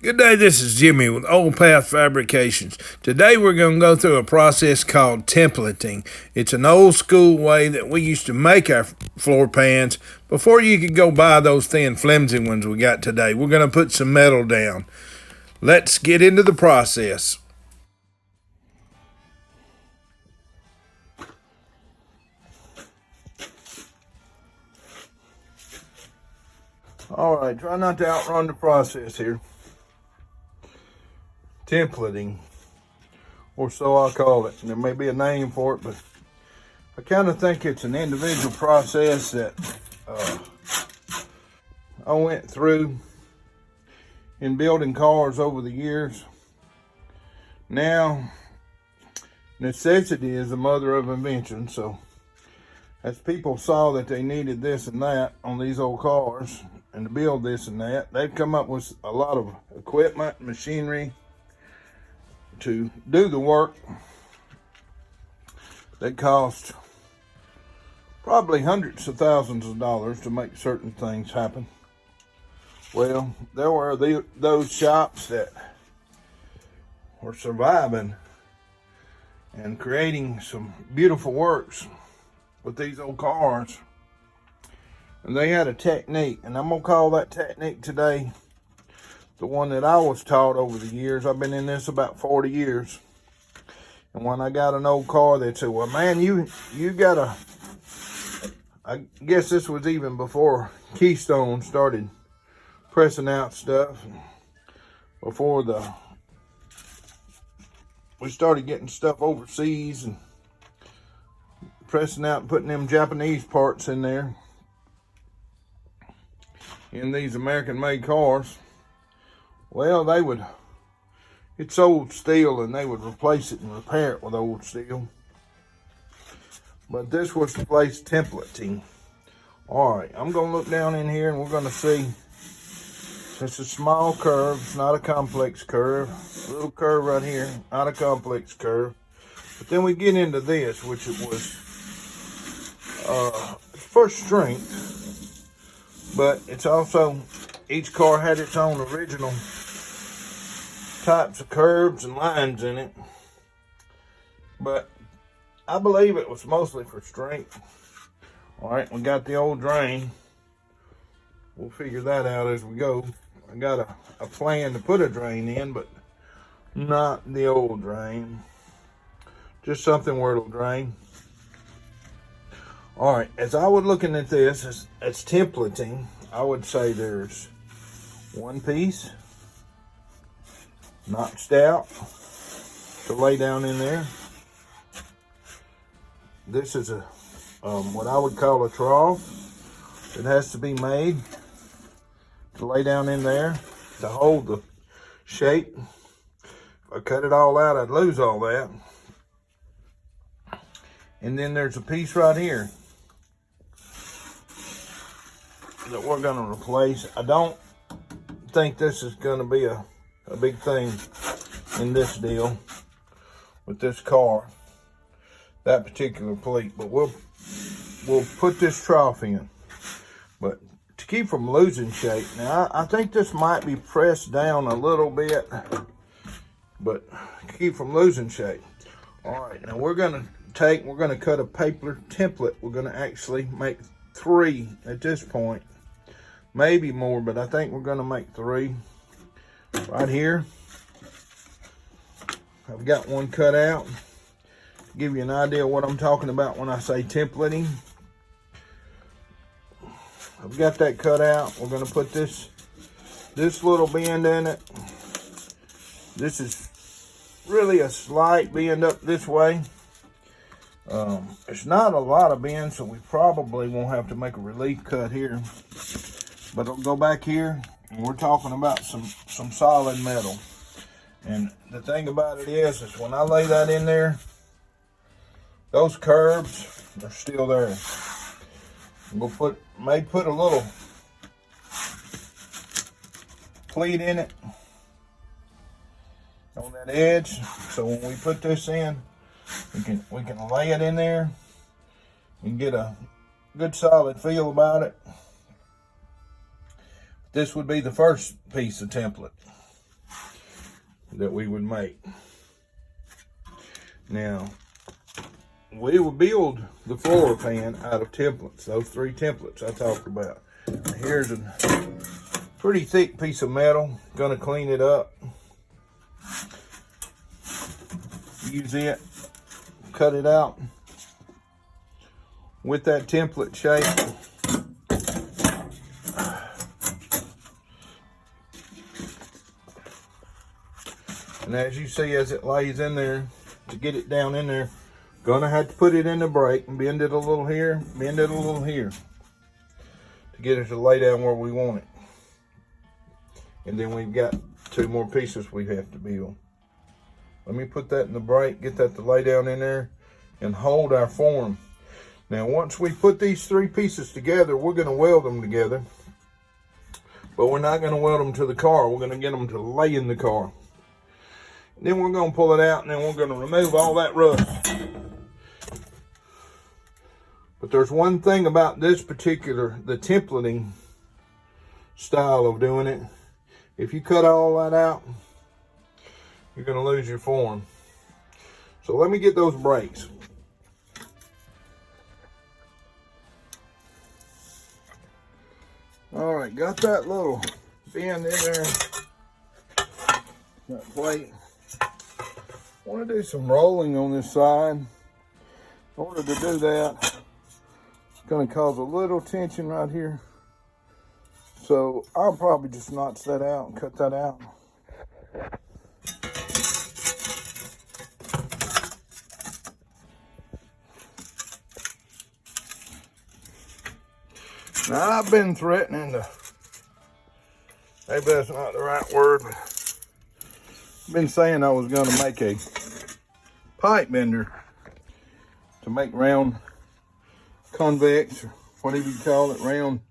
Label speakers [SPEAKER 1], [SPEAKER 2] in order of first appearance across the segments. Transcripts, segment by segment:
[SPEAKER 1] Good day, this is Jimmy with Old Path Fabrications. Today we're going to go through a process called templating. It's an old school way that we used to make our floor pans before you could go buy those thin flimsy ones we got today. We're going to put some metal down. Let's get into the process. Alright, try not to outrun the process here. Templating, or so I call it. And there may be a name for it, but I kind of think it's an individual process that I went through in building cars over the years. Now, necessity is the mother of invention, so as people saw that they needed this and that on these old cars and to build this and that, they've come up with a lot of equipment, machinery to do the work that cost probably hundreds of thousands of dollars to make certain things happen. Well, there were those shops that were surviving and creating some beautiful works with these old cars. And they had a technique, and I'm going to call that technique today the one that I was taught over the years. I've been in this about 40 years. And when I got an old car, they'd say, well, man, you gotta, I guess this was even before Keystone started pressing out stuff. Before we started getting stuff overseas and pressing out and putting them Japanese parts in there in these American-made cars. Well, it's old steel, and they would replace it and repair it with old steel. But this was the place templating. All right, I'm going to look down in here, and we're going to see. It's a small curve. It's not a complex curve. A little curve right here, not a complex curve. But then we get into this, which it was for strength. But it's also, each car had its own original types of curves and lines in it, but I believe it was mostly for strength. All right, we got the old drain. We'll figure that out as we go. I got a plan to put a drain in, but not the old drain, just something where it'll drain. All right, as I was looking at this as templating, I would say there's one piece notched out to lay down in there. This is a what I would call a trough. It has to be made to lay down in there to hold the shape. If I cut it all out, I'd lose all that. And then there's a piece right here that we're going to replace. I don't think this is going to be a big thing in this deal with this car, that particular plate, but we'll put this trough in. But to keep from losing shape, now I think this might be pressed down a little bit, but to keep from losing shape. All right, now we're going to cut a paper template. We're going to actually make 3 at this point, maybe more, but I think we're going to make 3 right here. I've got one cut out to give you an idea of what I'm talking about when I say templating. I've got that cut out. We're going to put this little bend in it. This is really a slight bend up this way. It's not a lot of bend, so we probably won't have to make a relief cut here. But it'll go back here, and we're talking about some solid metal. And the thing about it is when I lay that in there, those curves are still there. We'll may put a little pleat in it on that edge, so when we put this in, we can lay it in there and get a good solid feel about it. This would be the first piece of template. that we would make. Now, we will build the floor pan out of templates, those 3 templates I talked about. Here's a pretty thick piece of metal. Gonna clean it up. Use it, cut it out with that template shape. And as you see, as it lays in there, to get it down in there, gonna have to put it in the brake and bend it a little here, bend it a little here to get it to lay down where we want it. And then we've got 2 more pieces we have to build. Let me put that in the brake, get that to lay down in there and hold our form. Now, once we put these 3 pieces together, we're gonna weld them together, but we're not gonna weld them to the car. We're gonna get them to lay in the car. Then we're gonna pull it out and then we're gonna remove all that rust. But there's one thing about this particular, the templating style of doing it. If you cut all that out, you're gonna lose your form. So let me get those brakes. All right, got that little bend in there, that plate. I want to do some rolling on this side. In order to do that, it's going to cause a little tension right here. So I'll probably just notch that out and cut that out. Now, I've been threatening to, maybe that's not the right word, but I've been saying I was going to make a pipe bender to make round convex, or whatever you call it, round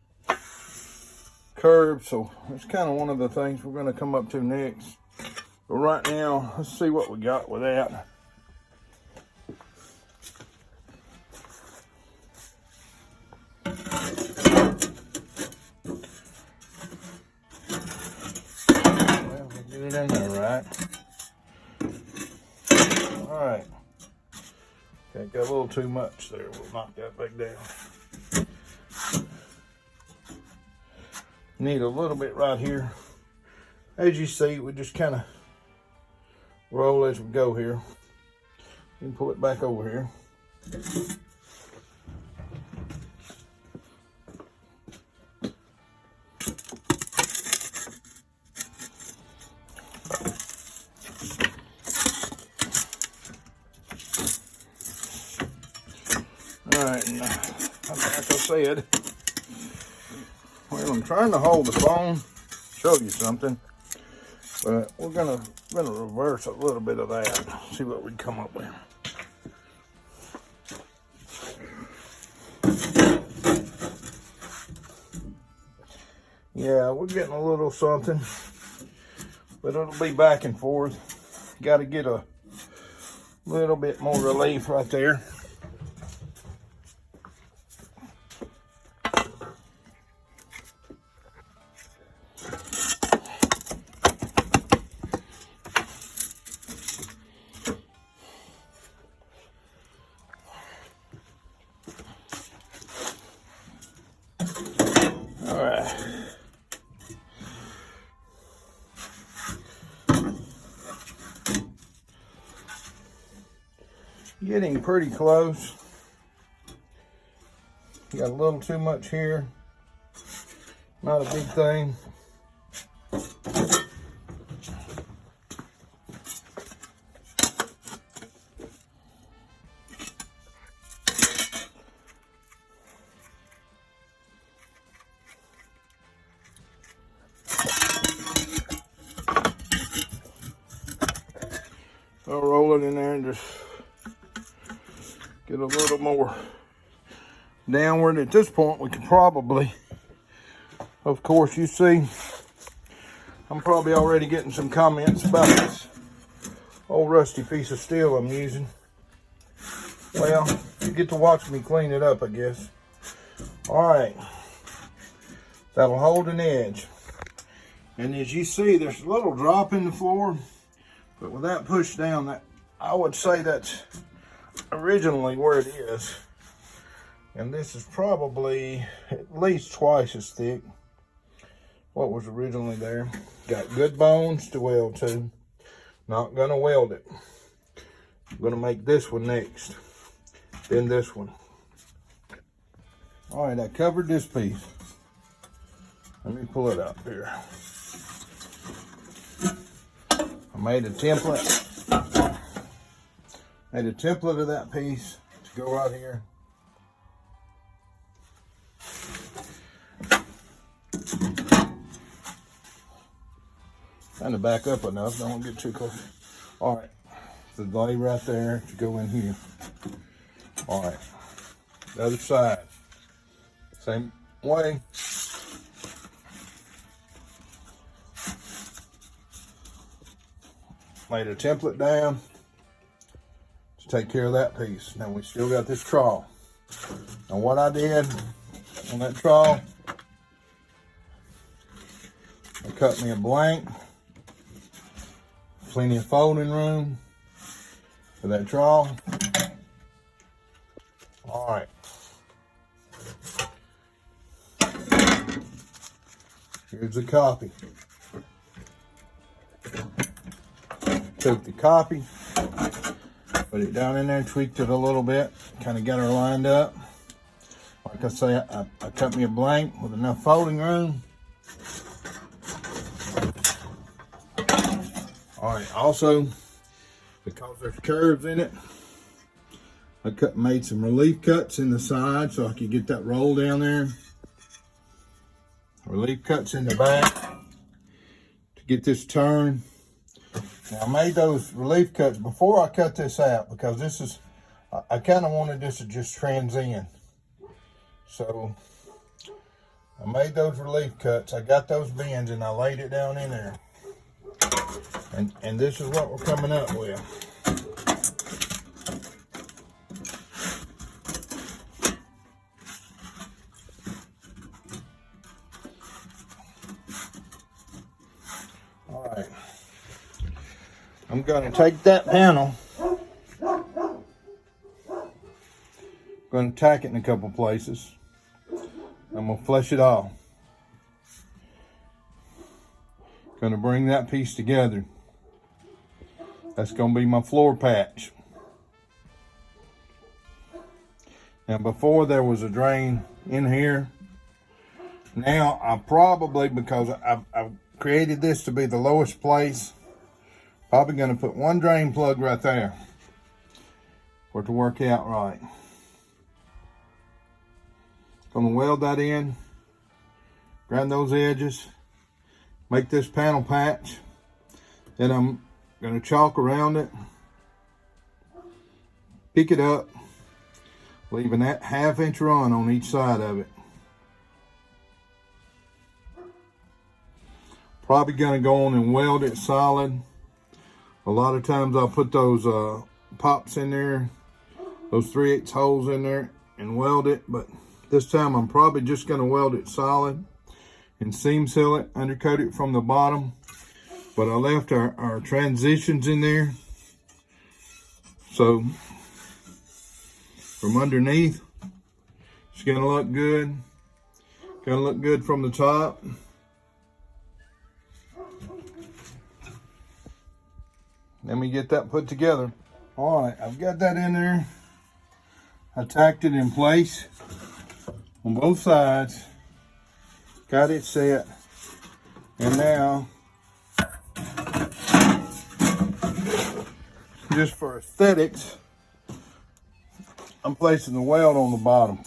[SPEAKER 1] curves. So it's kind of one of the things we're going to come up to next. But right now, let's see what we got with that. Get it in there, right? All right. Okay, got a little too much there. We'll knock that back down. Need a little bit right here. As you see, we just kind of roll as we go here. You can pull it back over here. Alright, like I said, well, I'm trying to hold the phone, show you something, but we're gonna reverse a little bit of that, see what we come up with. Yeah, we're getting a little something, but it'll be back and forth. Got to get a little bit more relief right there. All right. Getting pretty close. Got a little too much here. Not a big thing. I'll roll it in there and just get a little more downward. At this point, we could probably, of course, you see, I'm probably already getting some comments about this old rusty piece of steel I'm using. Well, you get to watch me clean it up, I guess. All right, that'll hold an edge. And as you see, there's a little drop in the floor. But with that pushed down, that I would say that's originally where it is. And this is probably at least twice as thick what was originally there. Got good bones to weld to. Not gonna weld it. I'm gonna make this one next, then this one. All right, I covered this piece. Let me pull it up here. I made a template. Made a template of that piece to go right here. Trying to back up enough, don't get too close. All right, the lay right there to go in here. All right, the other side, same way. Made a template down to take care of that piece. Now we still got this trawl. Now what I did on that trawl, I cut me a blank. Plenty of folding room for that trawl. All right. Here's a copy. Took the copy, put it down in there, tweaked it a little bit, kind of got her lined up. Like I say, I cut me a blank with enough folding room. All right, also, because there's curves in it, I made some relief cuts in the side so I could get that roll down there. Relief cuts in the back to get this turn. Now I made those relief cuts before I cut this out because this is, I kind of wanted this to just trans in. So I made those relief cuts. I got those bends and I laid it down in there. And this is what we're coming up with. All right. I'm going to take that panel. Going to tack it in a couple places. I'm going to flush it off. Going to bring that piece together. That's going to be my floor patch. Now before there was a drain in here. Now I probably, because I've created this to be the lowest place, probably going to put one drain plug right there for it to work out right. Going to weld that in, grind those edges, make this panel patch. Then I'm going to chalk around it, pick it up, leaving that ½ inch run on each side of it. Probably going to go on and weld it solid. A lot of times I'll put those pops in there, those 3/8 holes in there and weld it, but this time I'm probably just going to weld it solid and seam seal it, undercoat it from the bottom. But I left our transitions in there. So from underneath, it's going to look good. Going to look good from the top. Let me get that put together. All right, I've got that in there. I tacked it in place on both sides. Got it set. And now, just for aesthetics, I'm placing the weld on the bottom.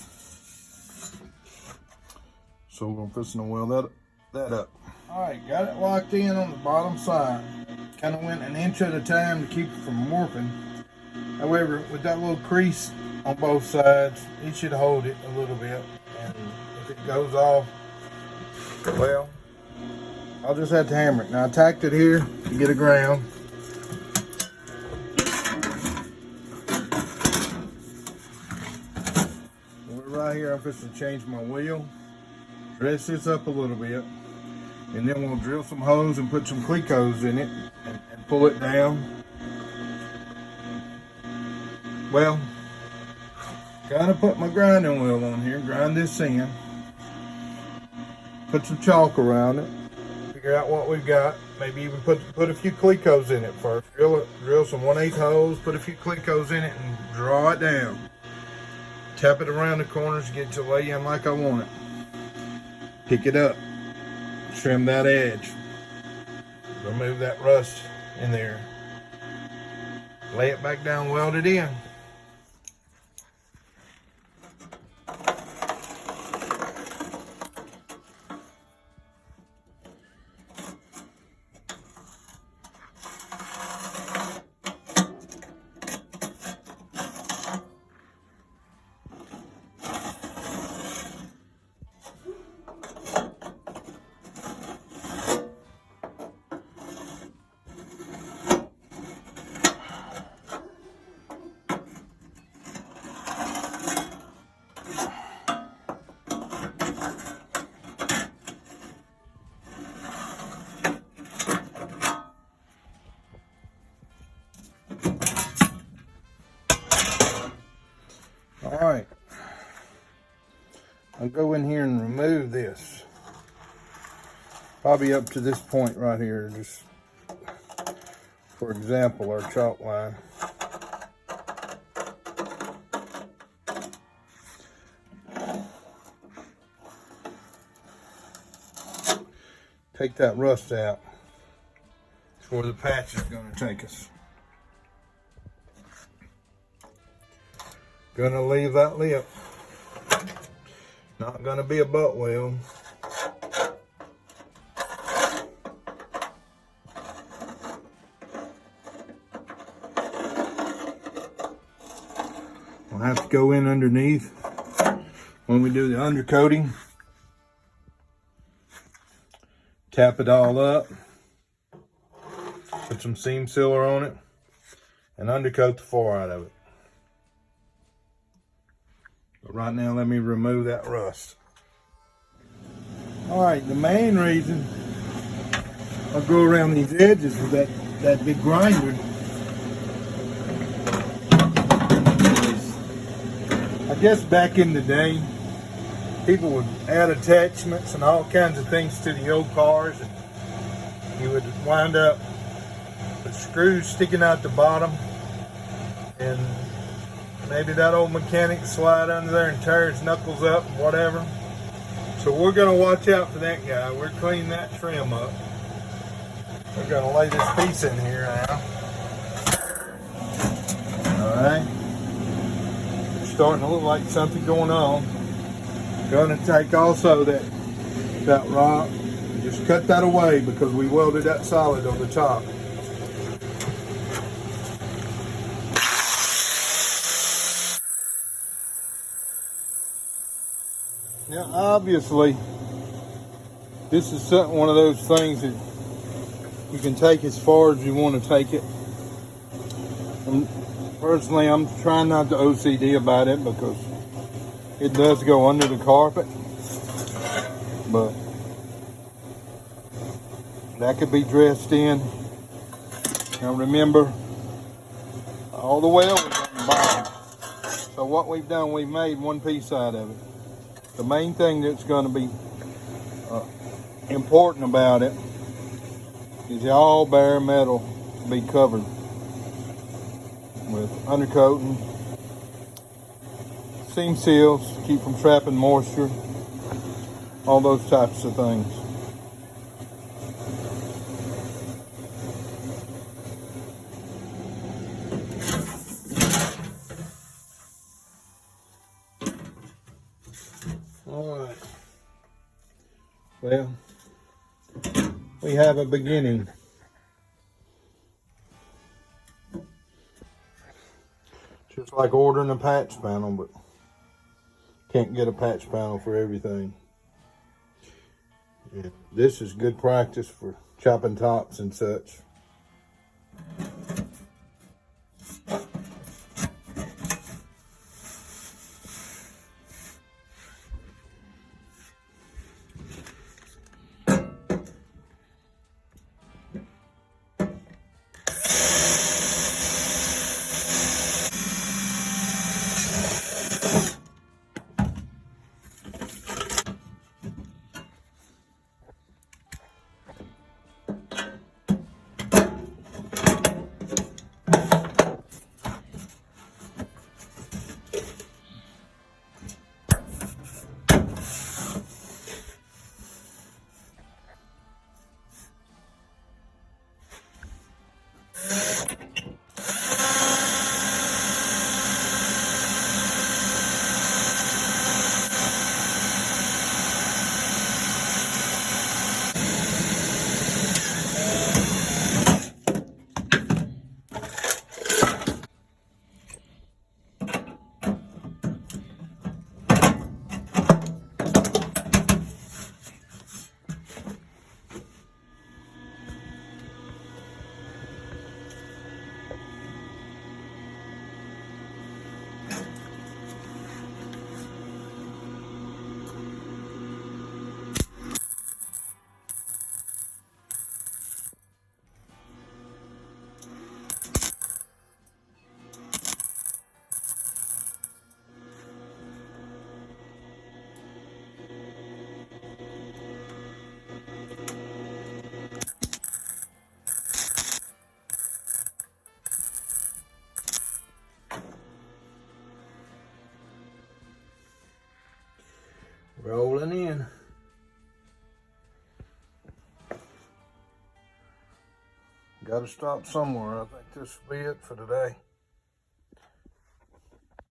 [SPEAKER 1] So we're gonna put some weld that up. All right, got it locked in on the bottom side. Kind of went 1 inch at a time to keep it from warping. However, with that little crease on both sides, it should hold it a little bit. And if it goes off, well, I'll just have to hammer it. Now I tacked it here to get a ground. Right here, I'm just going to change my wheel, dress this up a little bit, and then we'll drill some holes and put some Clecos in it and pull it down. Well, gotta put my grinding wheel on here, grind this in. Put some chalk around it. Figure out what we've got. Maybe even put a few Clecos in it first. Drill some 1/8 holes, put a few Clecos in it and draw it down. Tap it around the corners, get it to lay in like I want it. Pick it up, trim that edge, remove that rust in there. Lay it back down, weld it in. Alright, I'll go in here and remove this. Probably up to this point right here, just for example, our chalk line. Take that rust out. That's where the patch is going to take us. Gonna leave that lip. Not gonna be a butt weld. We'll have to go in underneath when we do the undercoating. Tap it all up. Put some seam sealer on it and undercoat the far out of it. But right now, let me remove that rust. All right, the main reason I go around these edges with that big grinder is, I guess back in the day, people would add attachments and all kinds of things to the old cars, and you would wind up with screws sticking out the bottom, and maybe that old mechanic slide under there and tear his knuckles up and whatever. So we're going to watch out for that guy. We're cleaning that trim up. We're going to lay this piece in here now. Alright. It's starting to look like something going on. Going to take also that rock. Just cut that away because we welded that solid on the top. Yeah, obviously, this is one of those things that you can take as far as you want to take it. And personally, I'm trying not to OCD about it because it does go under the carpet. But that could be dressed in. Now remember, all the weld was on the bottom. So what we've done, we've made one piece out of it. The main thing that's going to be important about it is all bare metal be covered with undercoating, seam seals, keep from trapping moisture, all those types of things. Alright, well, we have a beginning. Just like ordering a patch panel, but can't get a patch panel for everything. Yeah, this is good practice for chopping tops and such. Rolling in. Got to stop somewhere. I think this will be it for today.